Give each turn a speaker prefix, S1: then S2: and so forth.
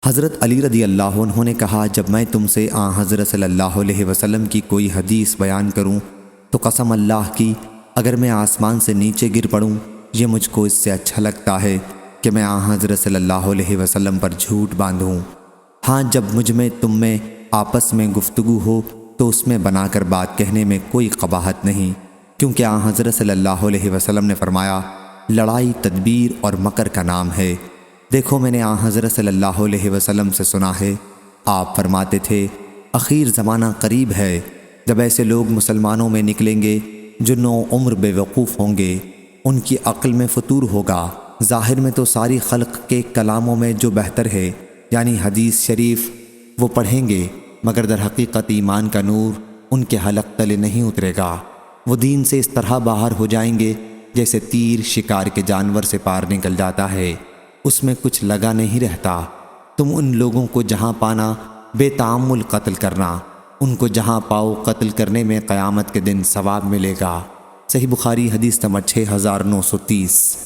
S1: حضرت علی رضی اللہ عنہ نے کہا، جب میں تم سے حضرت صلی اللہ علیہ وسلم کی کوئی حدیث بیان کروں تو قسم اللہ کی اگر میں آسمان سے نیچے گر پڑوں یہ مجھ کو اس سے اچھا لگتا ہے کہ میں حضرت صلی اللہ علیہ وسلم پر جھوٹ باندھوں۔ ہاں، جب مجھ میں تم میں آپس میں گفتگو ہو تو اس میں بنا کر بات کہنے میں کوئی قباحت نہیں، کیونکہ حضرت صلی اللہ علیہ وسلم نے فرمایا، لڑائی تدبیر اور مکر کا نام ہے۔ دیکھو، میں نے حضرت صلی اللہ علیہ وسلم سے سنا ہے، آپ فرماتے تھے اخیر زمانہ قریب ہے جب ایسے لوگ مسلمانوں میں نکلیں گے جو نو عمر بے وقوف ہوں گے، ان کی عقل میں فطور ہوگا۔ ظاہر میں تو ساری خلق کے کلاموں میں جو بہتر ہے یعنی حدیث شریف وہ پڑھیں گے، مگر در حقیقت ایمان کا نور ان کے حلق تلے نہیں اترے گا۔ وہ دین سے اس طرح باہر ہو جائیں گے جیسے تیر شکار کے جانور سے پار نکل جاتا ہے، اس میں کچھ لگا نہیں رہتا۔ تم ان لوگوں کو جہاں پانا بے تعمل قتل کرنا، ان کو جہاں پاؤ قتل کرنے میں قیامت کے دن ثواب ملے گا۔ صحیح بخاری حدیث نمبر 6930۔